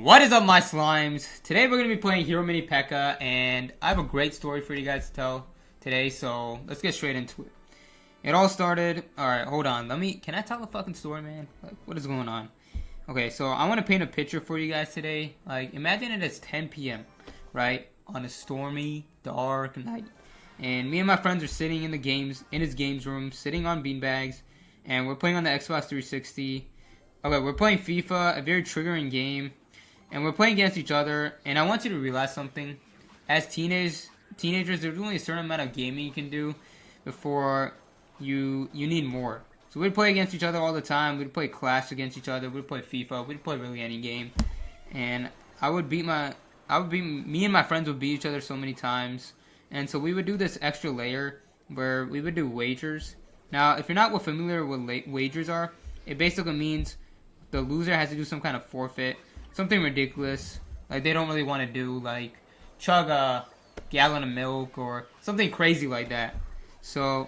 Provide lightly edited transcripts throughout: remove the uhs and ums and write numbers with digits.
What is up, my slimes? Today we're going to be playing Hero Mini P.E.K.K.A. and I have a great story for you guys to tell today, so let's get straight into it. It all started... Alright, hold on. Can I tell the fucking story, man? Like, what is going on? Okay, so I want to paint a picture for you guys today. Like, imagine it as 10 p.m., right? On a stormy, dark night. And me and my friends are sitting in his games room, sitting on beanbags, and we're playing on the Xbox 360. Okay, we're playing FIFA, a very triggering game. And we're playing against each other, and I want you to realize something. As teenagers, there's only a certain amount of gaming you can do before you need more. So we'd play against each other all the time. We'd play Clash against each other. We'd play FIFA. We'd play really any game. And me and my friends would beat each other so many times. And so we would do this extra layer where we would do wagers. Now, if you're not familiar with what wagers are, it basically means the loser has to do some kind of forfeit. Something ridiculous, like they don't really want to do, like chug a gallon of milk or something crazy like that. So,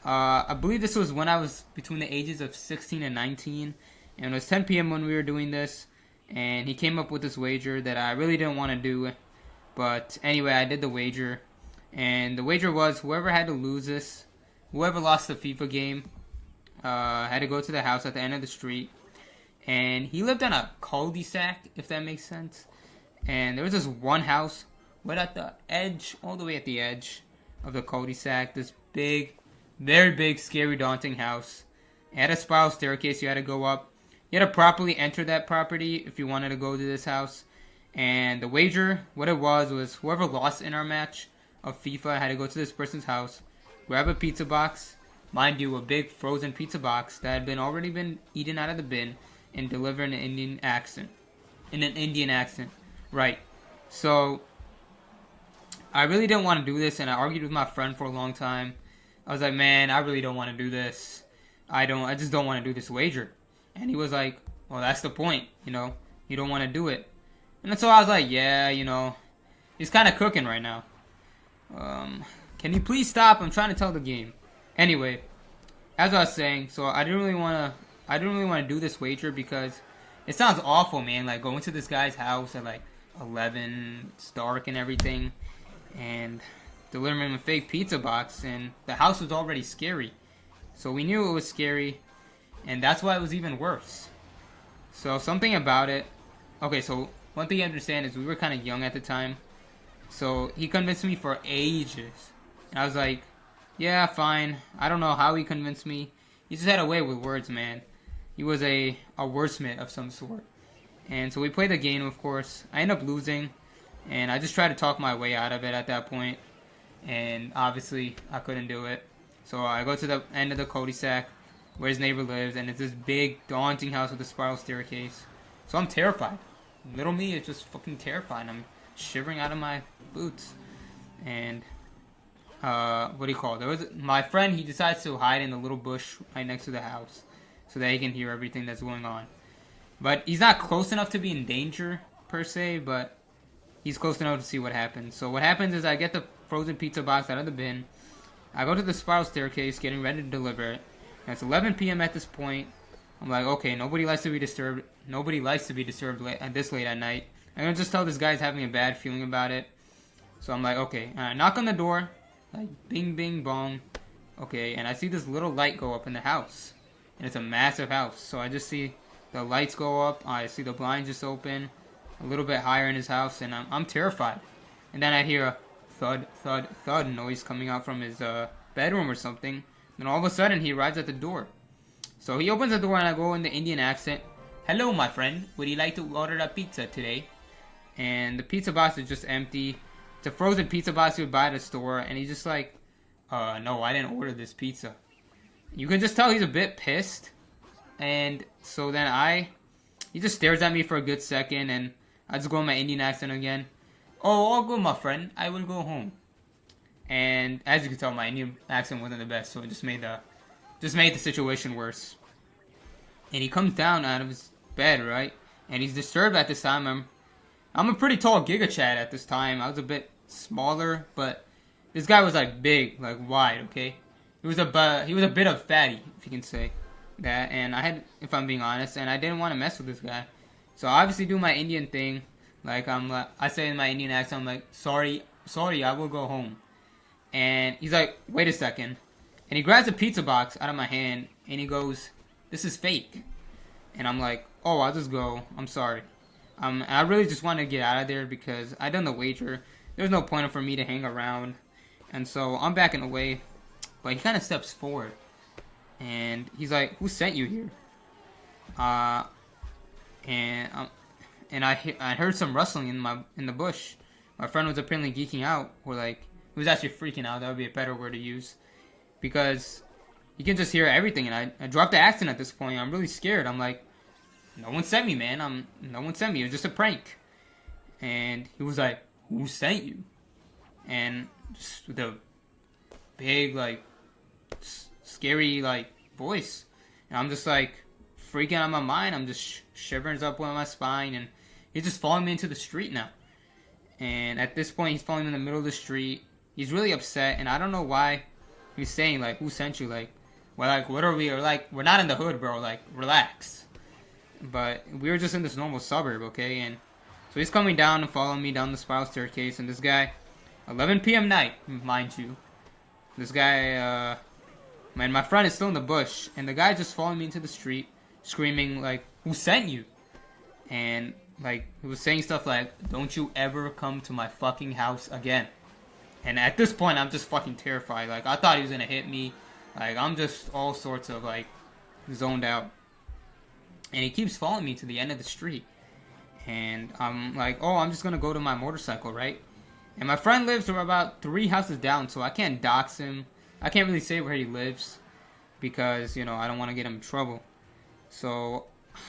I believe this was when I was between the ages of 16 and 19, and it was 10 p.m. when we were doing this, and he came up with this wager that I really didn't want to do, but anyway, I did the wager, and the wager was whoever lost the FIFA game, had to go to the house at the end of the street. And he lived on a cul-de-sac, if that makes sense. And there was this one house right at the edge, all the way at the edge of the cul-de-sac. This big, very big, scary, daunting house. It had a spiral staircase you had to go up. You had to properly enter that property if you wanted to go to this house. And the wager, what it was whoever lost in our match of FIFA had to go to this person's house, grab a pizza box. Mind you, a big frozen pizza box that had already been eaten out of the bin. And deliver in an Indian accent. Right. So, I really didn't want to do this, and I argued with my friend for a long time. I was like, man, I really don't want to do this. I just don't want to do this wager. And he was like, well, that's the point, you don't want to do it. And so I was like, yeah, he's kind of cooking right now. Can you please stop? I'm trying to tell the game. Anyway, as I was saying, so I didn't really want to do this wager because it sounds awful, man. Like going to this guy's house at like 11, it's dark and everything, and delivering him a fake pizza box, and the house was already scary. So we knew it was scary, and that's why it was even worse. So something about it. Okay, so one thing you understand is we were kind of young at the time. So he convinced me for ages. And I was like, yeah, fine. I don't know how he convinced me. He just had a way with words, man. He was a wordsmith of some sort. And so we played the game, of course. I ended up losing, and I just tried to talk my way out of it at that point. And obviously, I couldn't do it. So I go to the end of the cul-de-sac where his neighbor lives, and it's this big, daunting house with a spiral staircase. So I'm terrified. Little me is just fucking terrified. I'm shivering out of my boots. And, what do you call it? My friend, he decides to hide in the little bush right next to the house, so that he can hear everything that's going on. But he's not close enough to be in danger, per se, but he's close enough to see what happens. So what happens is I get the frozen pizza box out of the bin. I go to the spiral staircase, getting ready to deliver it. And it's 11 p.m. at this point. I'm like, okay, nobody likes to be disturbed. Nobody likes to be disturbed this late at night. I'm going to just tell this guy's having a bad feeling about it. So I'm like, okay. And I knock on the door. Like, bing, bing, bong. Okay, and I see this little light go up in the house. And it's a massive house. So I just see the lights go up. I see the blinds just open a little bit higher in his house. And I'm terrified. And then I hear a thud, thud, thud noise coming out from his bedroom or something. And all of a sudden, he arrives at the door. So he opens the door and I go in the Indian accent. Hello, my friend. Would you like to order a pizza today? And the pizza box is just empty. It's a frozen pizza box you would buy at a store. And he's just like, no, I didn't order this pizza. You can just tell he's a bit pissed. And so then he just stares at me for a good second, and I just go in my Indian accent again. Oh, all good, my friend. I will go home. And as you can tell, my Indian accent wasn't the best, so it just made the situation worse. And he comes down out of his bed, right? And he's disturbed at this time. I'm a pretty tall Giga Chad at this time. I was a bit smaller, but this guy was like big, like wide, okay? He was a bit of fatty, if you can say that. And if I'm being honest, and I didn't want to mess with this guy. So I obviously do my Indian thing. Like I say in my Indian accent, I'm like, sorry, I will go home. And he's like, wait a second. And he grabs a pizza box out of my hand and he goes, this is fake. And I'm like, oh, I'll just go. I'm sorry. I really just want to get out of there because I done the wager. There's no point for me to hang around. And so I'm backing away. But he kind of steps forward. And he's like, who sent you here? And I heard some rustling in the bush. My friend was apparently geeking out, or like he was actually freaking out. That would be a better word to use, because you can just hear everything. And I dropped the accent at this point. I'm really scared. I'm like, no one sent me, man. No one sent me. It was just a prank. And he was like, who sent you? And just with a big like scary like voice, and I'm just like freaking out of my mind. I'm just shivering up on my spine, and he's just following me into the street now. And at this point, he's following me in the middle of the street. He's really upset, and I don't know why he's saying like, "Who sent you?" Like, well, like, what are we? Or like, we're not in the hood, bro. Like, relax. But we were just in this normal suburb, okay? And so he's coming down and following me down the spiral staircase, and this guy, 11 p.m. night, mind you, this guy, man, my friend is still in the bush, and the guy just following me into the street, screaming like, "Who sent you?" And like he was saying stuff like, "Don't you ever come to my fucking house again." And at this point, I'm just fucking terrified. Like I thought he was gonna hit me. Like I'm just all sorts of like zoned out. And he keeps following me to the end of the street. And I'm like, oh, I'm just gonna go to my motorcycle, right? And my friend lives about 3 houses down, so I can't dox him. I can't really say where he lives because, you know, I don't want to get him in trouble. So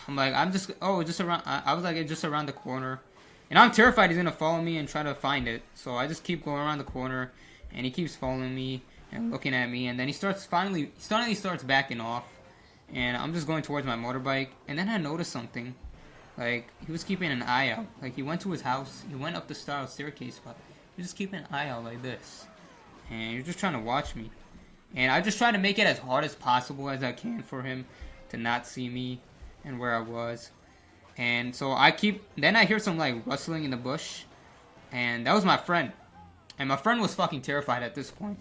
I'm like, just around. I was like, it's just around the corner. And I'm terrified he's going to follow me and try to find it. So I just keep going around the corner, and he keeps following me and looking at me. And then he finally starts backing off. And I'm just going towards my motorbike. And then I noticed something. Like, he was keeping an eye out. Like, he went to his house. He went up the spiral staircase, but he was just keeping an eye out like this. And he was just trying to watch me. And I just try to make it as hard as possible as I can for him to not see me and where I was. And so then I hear some like rustling in the bush. And that was my friend. And my friend was fucking terrified at this point.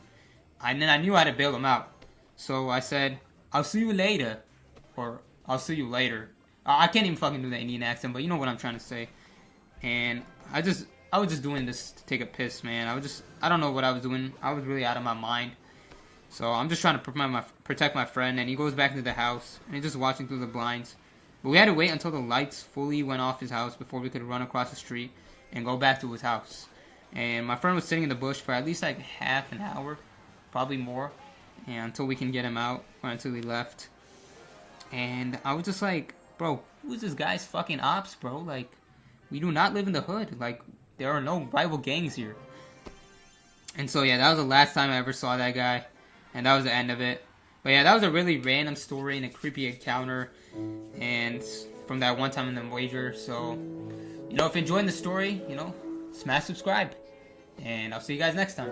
And then I knew I had to bail him out. So I said, I'll see you later. Or, I'll see you later. I can't even fucking do the Indian accent, but you know what I'm trying to say. And I was just doing this to take a piss, man. I don't know what I was doing. I was really out of my mind. So I'm just trying to protect my friend, and he goes back into the house, and he's just watching through the blinds. But we had to wait until the lights fully went off his house before we could run across the street and go back to his house. And my friend was sitting in the bush for at least like half an hour, probably more, and until we can get him out, or until he left. And I was just like, bro, who's this guy's fucking ops, bro? Like, we do not live in the hood. Like, there are no rival gangs here. And so, yeah, that was the last time I ever saw that guy. And that was the end of it. But yeah, that was a really random story and a creepy encounter. And from that one time in the wager. So, you know, if you're enjoying the story, you know, smash subscribe. And I'll see you guys next time.